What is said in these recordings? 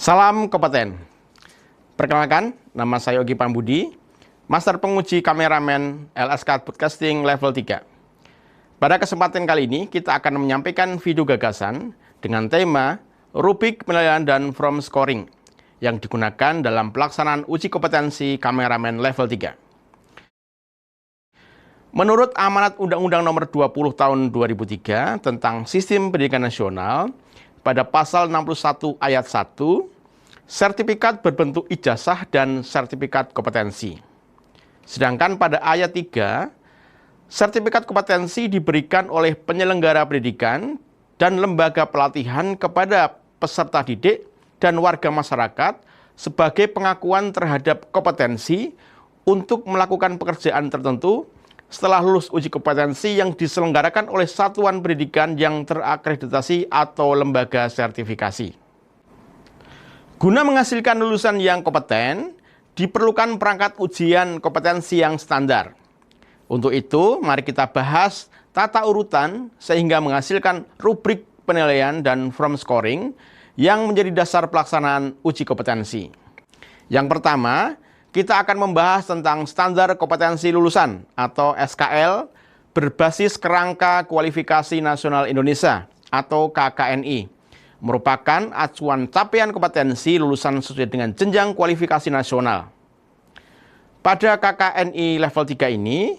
Salam kompeten. Perkenalkan, nama saya Yogi Pambudi, Master Penguji Kameramen LSK Broadcasting Level 3. Pada kesempatan kali ini, kita akan menyampaikan video gagasan dengan tema rubrik penilaian dan form scoring yang digunakan dalam pelaksanaan uji kompetensi kameramen level 3. Menurut Amanat Undang-Undang Nomor 20 Tahun 2003 tentang Sistem Pendidikan Nasional, pada pasal 61 ayat 1, sertifikat berbentuk ijazah dan sertifikat kompetensi. Sedangkan pada ayat 3, sertifikat kompetensi diberikan oleh penyelenggara pendidikan dan lembaga pelatihan kepada peserta didik dan warga masyarakat sebagai pengakuan terhadap kompetensi untuk melakukan pekerjaan tertentu setelah lulus uji kompetensi yang diselenggarakan oleh satuan pendidikan yang terakreditasi atau lembaga sertifikasi. Guna menghasilkan lulusan yang kompeten, diperlukan perangkat ujian kompetensi yang standar. Untuk itu, mari kita bahas tata urutan sehingga menghasilkan rubrik penilaian dan form scoring yang menjadi dasar pelaksanaan uji kompetensi. Yang pertama, kita akan membahas tentang standar kompetensi lulusan atau SKL berbasis Kerangka Kualifikasi Nasional Indonesia atau KKNI, merupakan acuan capaian kompetensi lulusan sesuai dengan jenjang kualifikasi nasional. Pada KKNI level 3 ini,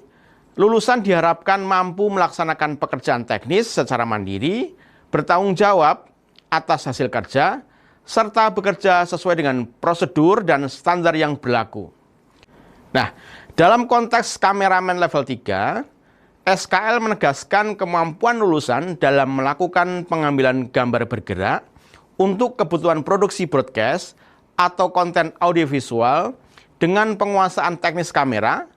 lulusan diharapkan mampu melaksanakan pekerjaan teknis secara mandiri, bertanggung jawab atas hasil kerja, serta bekerja sesuai dengan prosedur dan standar yang berlaku. Nah, dalam konteks kameramen level 3, SKL menegaskan kemampuan lulusan dalam melakukan pengambilan gambar bergerak untuk kebutuhan produksi broadcast atau konten audiovisual dengan penguasaan teknis kamera,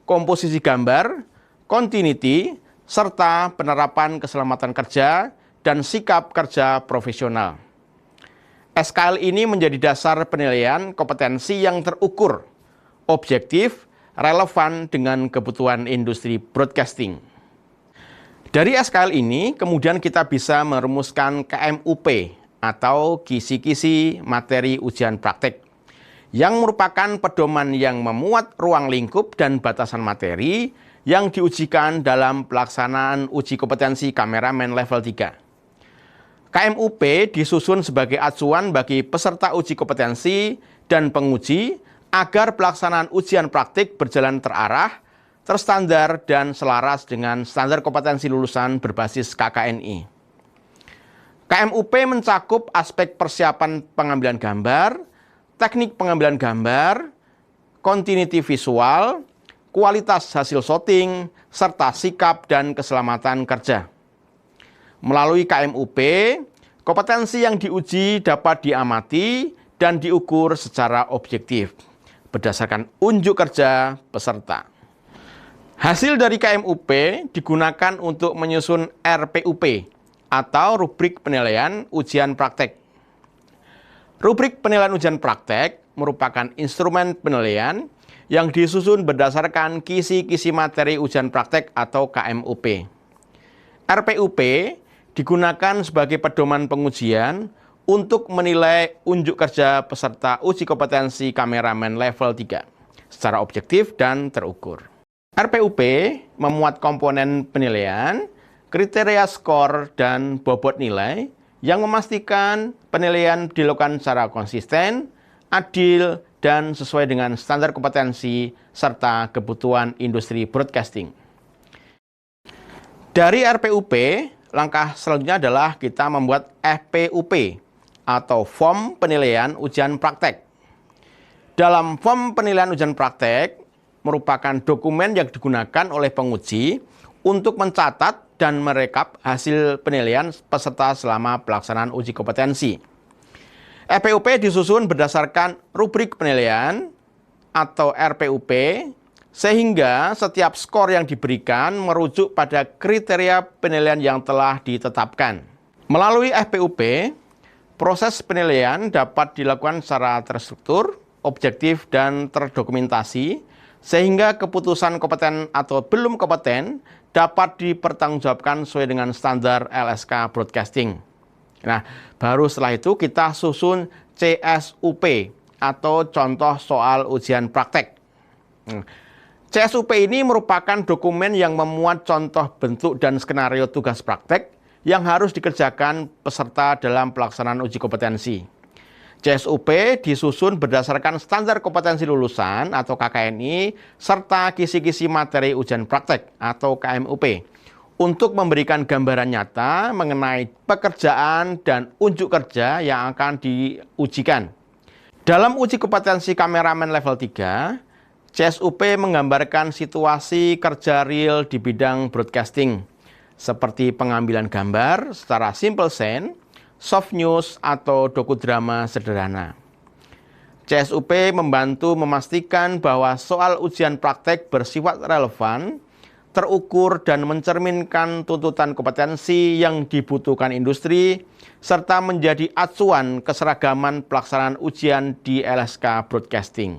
komposisi gambar, continuity, serta penerapan keselamatan kerja dan sikap kerja profesional. SKL ini menjadi dasar penilaian kompetensi yang terukur, objektif, relevan dengan kebutuhan industri broadcasting. Dari SKL ini, kemudian kita bisa merumuskan KMUP atau kisi-kisi materi ujian praktek, yang merupakan pedoman yang memuat ruang lingkup dan batasan materi yang diujikan dalam pelaksanaan uji kompetensi kameramen level 3. KMUP disusun sebagai acuan bagi peserta uji kompetensi dan penguji agar pelaksanaan ujian praktik berjalan terarah, terstandar, dan selaras dengan standar kompetensi lulusan berbasis KKNI. KMUP mencakup aspek persiapan pengambilan gambar, teknik pengambilan gambar, continuity visual, kualitas hasil syuting, serta sikap dan keselamatan kerja. Melalui KMUP, kompetensi yang diuji dapat diamati dan diukur secara objektif berdasarkan unjuk kerja peserta. Hasil dari KMUP digunakan untuk menyusun RPUP atau rubrik penilaian ujian praktek. Rubrik penilaian ujian praktek merupakan instrumen penilaian yang disusun berdasarkan kisi-kisi materi ujian praktek atau KMUP. RPUP digunakan sebagai pedoman pengujian untuk menilai unjuk kerja peserta uji kompetensi kameramen level 3 secara objektif dan terukur. RPUP memuat komponen penilaian, kriteria skor, dan bobot nilai yang memastikan penilaian dilakukan secara konsisten, adil, dan sesuai dengan standar kompetensi serta kebutuhan industri broadcasting. Dari RPUP, langkah selanjutnya adalah kita membuat FPUP atau form penilaian ujian praktek. Dalam form penilaian ujian praktek merupakan dokumen yang digunakan oleh penguji untuk mencatat dan merekap hasil penilaian peserta selama pelaksanaan uji kompetensi. FPUP disusun berdasarkan rubrik penilaian atau RPUP, sehingga setiap skor yang diberikan merujuk pada kriteria penilaian yang telah ditetapkan. Melalui FPUP, proses penilaian dapat dilakukan secara terstruktur, objektif, dan terdokumentasi, sehingga keputusan kompeten atau belum kompeten dapat dipertanggungjawabkan sesuai dengan standar LSK Broadcasting. Nah, baru setelah itu kita susun CSUP atau contoh soal ujian praktek. CSUP ini merupakan dokumen yang memuat contoh bentuk dan skenario tugas praktek yang harus dikerjakan peserta dalam pelaksanaan uji kompetensi. CSUP disusun berdasarkan standar kompetensi lulusan atau KKNI serta kisi-kisi materi ujian praktek atau KMUP untuk memberikan gambaran nyata mengenai pekerjaan dan unjuk kerja yang akan diujikan. Dalam uji kompetensi kameramen level 3, CSUP menggambarkan situasi kerja real di bidang broadcasting, seperti pengambilan gambar secara simple scene, soft news, atau dokudrama sederhana. CSUP membantu memastikan bahwa soal ujian praktek bersifat relevan, terukur, dan mencerminkan tuntutan kompetensi yang dibutuhkan industri, serta menjadi acuan keseragaman pelaksanaan ujian di LSK Broadcasting.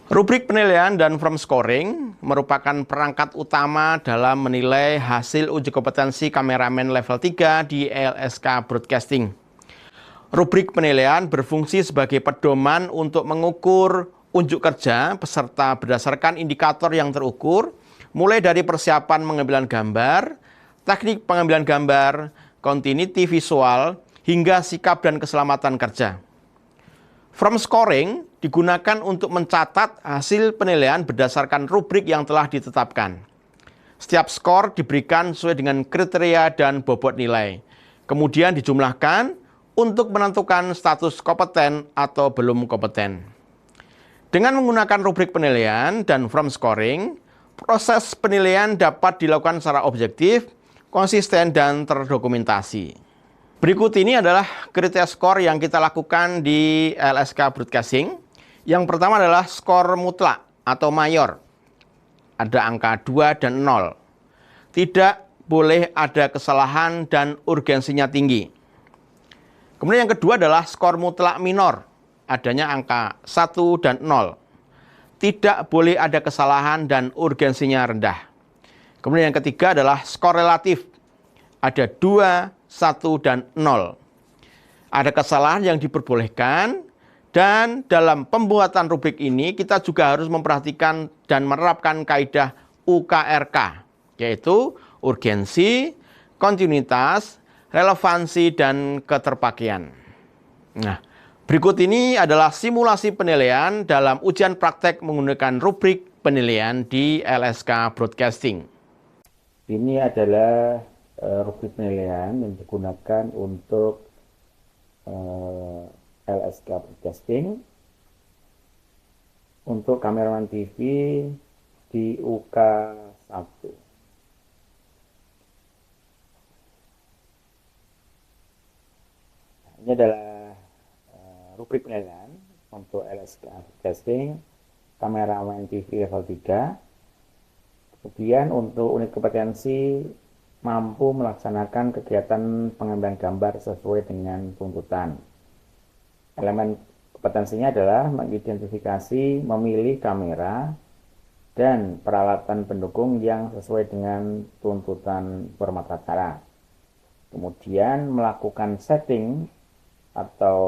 Rubrik penilaian dan form scoring merupakan perangkat utama dalam menilai hasil uji kompetensi kameramen level 3 di LSK Broadcasting. Rubrik penilaian berfungsi sebagai pedoman untuk mengukur unjuk kerja peserta berdasarkan indikator yang terukur, mulai dari persiapan pengambilan gambar, teknik pengambilan gambar, continuity visual, hingga sikap dan keselamatan kerja. Form scoring digunakan untuk mencatat hasil penilaian berdasarkan rubrik yang telah ditetapkan. Setiap skor diberikan sesuai dengan kriteria dan bobot nilai. Kemudian dijumlahkan untuk menentukan status kompeten atau belum kompeten. Dengan menggunakan rubrik penilaian dan form scoring, proses penilaian dapat dilakukan secara objektif, konsisten, dan terdokumentasi. Berikut ini adalah kriteria skor yang kita lakukan di LSK Broadcasting. Yang pertama adalah skor mutlak atau mayor. Ada angka 2 dan 0. Tidak boleh ada kesalahan dan urgensinya tinggi. Kemudian yang kedua adalah skor mutlak minor. Adanya angka 1 dan 0. Tidak boleh ada kesalahan dan urgensinya rendah. Kemudian yang ketiga adalah skor relatif. Ada 2, 1, dan 0. Ada kesalahan yang diperbolehkan, dan dalam pembuatan rubrik ini kita juga harus memperhatikan dan menerapkan kaidah UKRK, yaitu urgensi, kontinuitas, relevansi, dan keterpakian. Nah, berikut ini adalah simulasi penilaian dalam ujian praktek menggunakan rubrik penilaian di LSK Broadcasting. Ini adalah rubrik penilaian yang digunakan untuk LSK Broadcasting untuk kameraman TV di UK 1. Ini adalah rubrik penilaian untuk LSK Broadcasting kameraman TV level 3. Kemudian untuk unit kompetensi mampu melaksanakan kegiatan pengambilan gambar sesuai dengan tuntutan. Elemen kompetensinya adalah mengidentifikasi, memilih kamera, dan peralatan pendukung yang sesuai dengan tuntutan format acara. Kemudian melakukan setting atau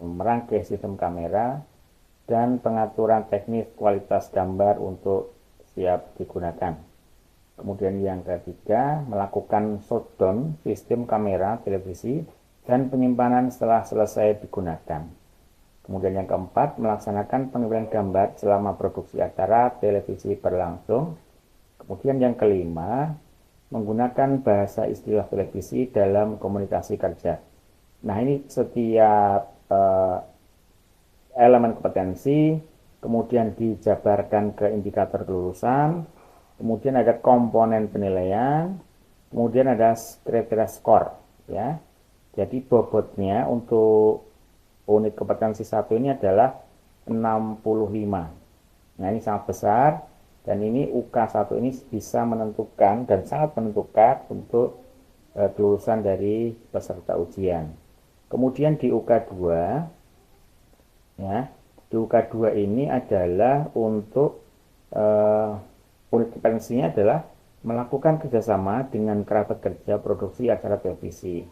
merangkai sistem kamera dan pengaturan teknis kualitas gambar untuk siap digunakan. Kemudian yang ketiga, melakukan shutdown sistem kamera televisi dan penyimpanan setelah selesai digunakan. Kemudian yang keempat, melaksanakan pengambilan gambar selama produksi acara televisi berlangsung. Kemudian yang kelima, menggunakan bahasa istilah televisi dalam komunikasi kerja. Nah, ini setiap elemen kompetensi, kemudian dijabarkan ke indikator kelulusan. Kemudian ada komponen penilaian, kemudian ada kriteria skor, ya. Jadi bobotnya untuk unit kompetensi 1 ini adalah 65. Nah, ini sangat besar, dan ini UK1 ini bisa menentukan dan sangat menentukan untuk kelulusan dari peserta ujian. Kemudian di UK2, ya, di UK2 ini adalah untuk unit kompetensinya adalah melakukan kerjasama dengan kerabat kerja produksi acara televisi.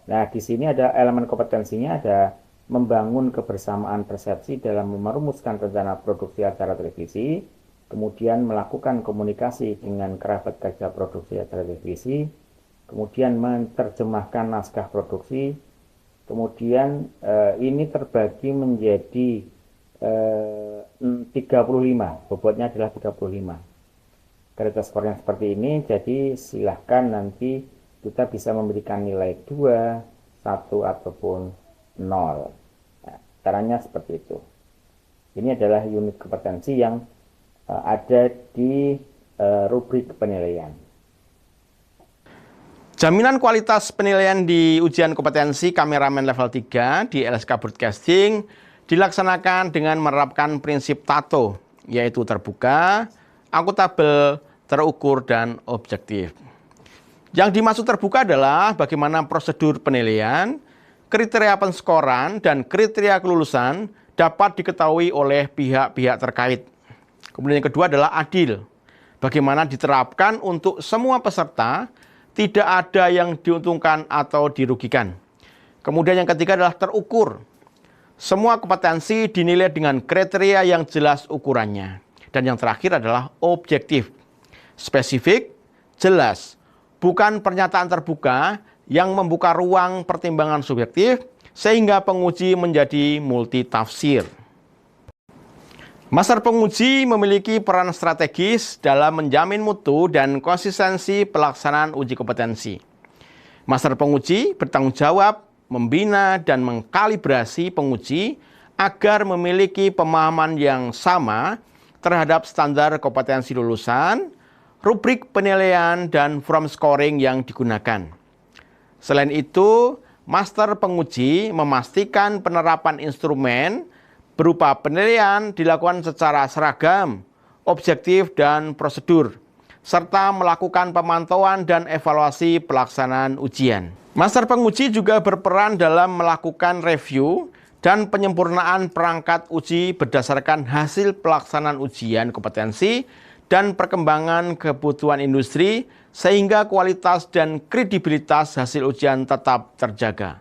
Nah, di sini ada elemen kompetensinya, ada membangun kebersamaan persepsi dalam merumuskan rencana produksi acara televisi, kemudian melakukan komunikasi dengan kerabat kerja produksi acara televisi, kemudian menerjemahkan naskah produksi, kemudian ini terbagi menjadi 35, bobotnya adalah 35. Kriteria skor yang seperti ini, jadi silahkan nanti kita bisa memberikan nilai 2, 1, ataupun 0. Nah, caranya seperti itu. Ini adalah unit kompetensi yang ada di rubrik penilaian. Jaminan kualitas penilaian di ujian kompetensi kameramen level 3 di LSK Broadcasting dilaksanakan dengan menerapkan prinsip TATO, yaitu terbuka, akuntabel, terukur, dan objektif. Yang dimaksud terbuka adalah bagaimana prosedur penilaian, kriteria penskoran, dan kriteria kelulusan dapat diketahui oleh pihak-pihak terkait. Kemudian yang kedua adalah adil. Bagaimana diterapkan untuk semua peserta, tidak ada yang diuntungkan atau dirugikan. Kemudian yang ketiga adalah terukur. Semua kompetensi dinilai dengan kriteria yang jelas ukurannya. Dan yang terakhir adalah objektif, spesifik, jelas, bukan pernyataan terbuka yang membuka ruang pertimbangan subjektif sehingga penguji menjadi multitafsir. Master penguji memiliki peran strategis dalam menjamin mutu dan konsistensi pelaksanaan uji kompetensi. Master penguji bertanggung jawab membina dan mengkalibrasi penguji agar memiliki pemahaman yang sama terhadap standar kompetensi lulusan, rubrik penilaian, dan form scoring yang digunakan. Selain itu, master penguji memastikan penerapan instrumen berupa penilaian dilakukan secara seragam, objektif, dan prosedur, serta melakukan pemantauan dan evaluasi pelaksanaan ujian. Master penguji juga berperan dalam melakukan review dan penyempurnaan perangkat uji berdasarkan hasil pelaksanaan ujian kompetensi dan perkembangan kebutuhan industri sehingga kualitas dan kredibilitas hasil ujian tetap terjaga.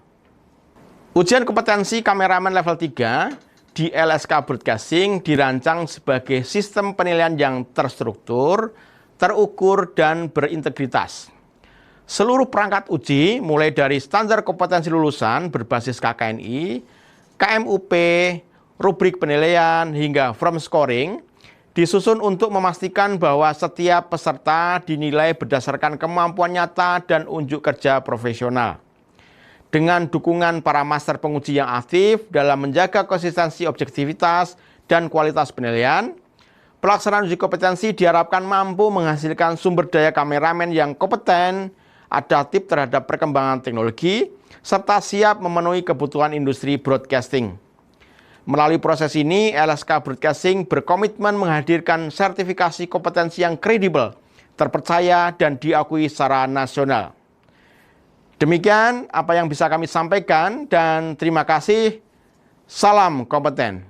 Ujian kompetensi kameramen level 3 di LSK Broadcasting dirancang sebagai sistem penilaian yang terstruktur, terukur, dan berintegritas. Seluruh perangkat uji mulai dari standar kompetensi lulusan berbasis KKNI, KMUP, rubrik penilaian, hingga form scoring disusun untuk memastikan bahwa setiap peserta dinilai berdasarkan kemampuan nyata dan unjuk kerja profesional. Dengan dukungan para master penguji yang aktif dalam menjaga konsistensi objektivitas dan kualitas penilaian, pelaksanaan uji kompetensi diharapkan mampu menghasilkan sumber daya kameramen yang kompeten, adaptif terhadap perkembangan teknologi, serta siap memenuhi kebutuhan industri broadcasting. Melalui proses ini, LSK Broadcasting berkomitmen menghadirkan sertifikasi kompetensi yang kredibel, terpercaya, dan diakui secara nasional. Demikian apa yang bisa kami sampaikan, dan terima kasih. Salam kompeten.